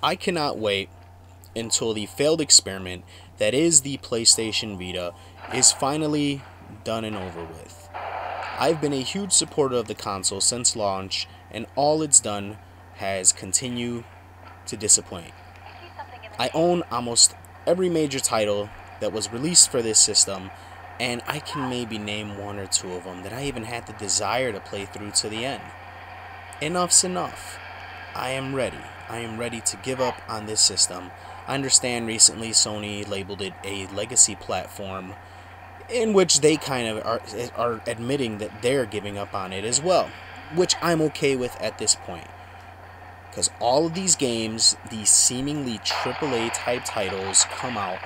I cannot wait until the failed experiment that is the PlayStation Vita is finally done and over with. I've been a huge supporter of the console since launch, and all it's done has continued to disappoint. I own almost every major title that was released for this system, and I can maybe name one or two of them that I even had the desire to play through to the end. Enough's enough. I am ready. I am ready to give up on this system. I understand recently Sony labeled it a legacy platform, in which they kind of are admitting that they're giving up on it as well, which I'm okay with at this point. Because all of these games, these seemingly AAA type titles, come out,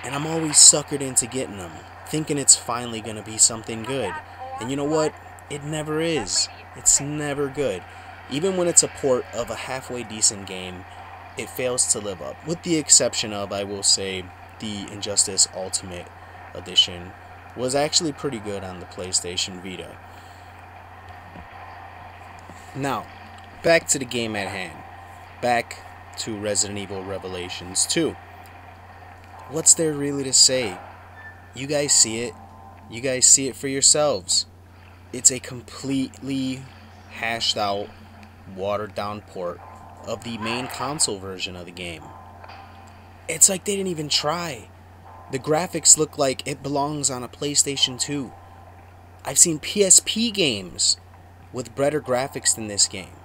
and I'm always suckered into getting them, thinking it's finally going to be something good. And you know what? It never is. It's never good. Even when it's a port of a halfway decent game, it fails to live up. With the exception of, I will say, the Injustice Ultimate Edition was actually pretty good on the PlayStation Vita. Now, back to the game at hand. Back to Resident Evil Revelations 2. What's there really to say? You guys see it. You guys see it for yourselves. It's a completely hashed out, watered down port of the main console version of the game. It's like they didn't even try. The graphics look like it belongs on a PlayStation 2. I've seen PSP games with better graphics than this game.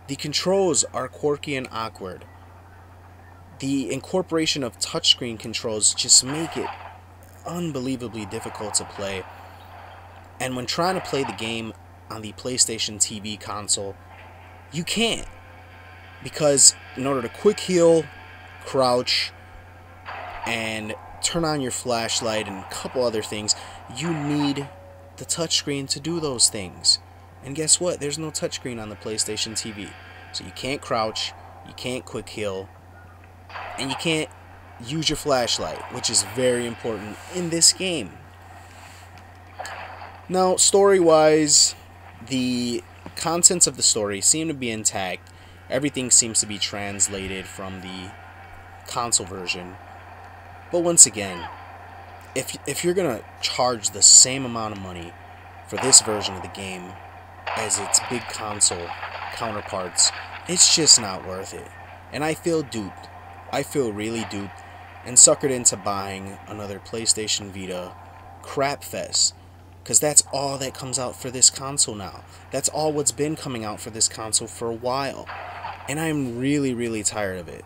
The controls are quirky and awkward. The incorporation of touchscreen controls just make it unbelievably difficult to play. And when trying to play the game on the PlayStation TV console, you can't. Because in order to quick heal, crouch, and turn on your flashlight and a couple other things, you need the touchscreen to do those things. And guess what? There's no touchscreen on the PlayStation TV. So you can't crouch, you can't quick heal, and you can't use your flashlight, which is very important in this game. Now, story-wise, the contents of the story seem to be intact. Everything seems to be translated from the console version. But once again, if you're going to charge the same amount of money for this version of the game as its big console counterparts, it's just not worth it. And I feel duped. I feel really duped and suckered into buying another PlayStation Vita crap fest. Because that's all that comes out for this console now. That's all what's been coming out for this console for a while. And I'm really, really tired of it.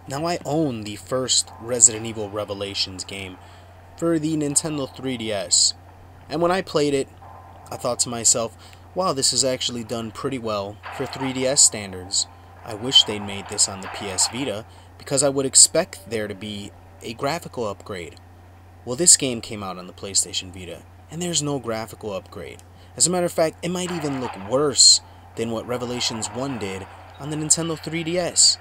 Now, I own the first Resident Evil Revelations game for the Nintendo 3DS. And when I played it, I thought to myself, wow, this is actually done pretty well for 3DS standards. I wish they'd made this on the PS Vita, because I would expect there to be a graphical upgrade. Well, this game came out on the PlayStation Vita, and there's no graphical upgrade. As a matter of fact, it might even look worse than what Revelations 1 did on the Nintendo 3DS.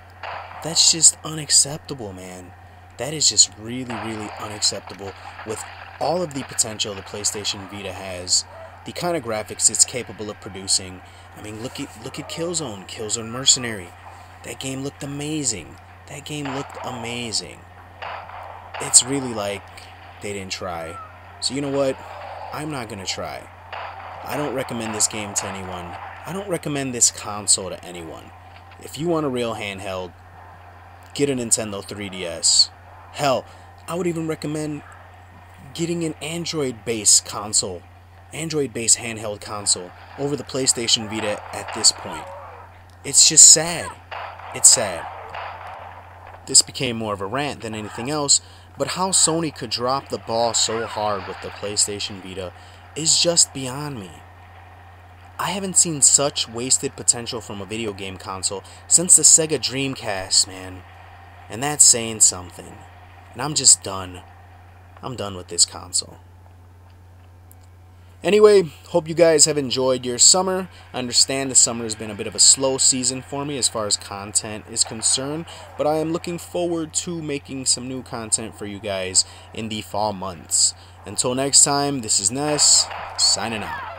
That's just unacceptable, man. That is just really, really unacceptable. With all of the potential the PlayStation Vita has, the kind of graphics it's capable of producing. I mean, look at Killzone Mercenary. That game looked amazing. That game looked amazing. It's really like they didn't try. So you know what? I'm not gonna try. I don't recommend this game to anyone. I don't recommend this console to anyone. If you want a real handheld, get a Nintendo 3DS. Hell, I would even recommend getting an Android-based console, Android-based handheld console, over the PlayStation Vita at this point. It's just sad. It's sad. This became more of a rant than anything else, but how Sony could drop the ball so hard with the PlayStation Vita is just beyond me. I haven't seen such wasted potential from a video game console since the Sega Dreamcast, man. And that's saying something. And I'm just done. I'm done with this console. Anyway, hope you guys have enjoyed your summer. I understand the summer has been a bit of a slow season for me as far as content is concerned, but I am looking forward to making some new content for you guys in the fall months. Until next time, this is Ness, signing out.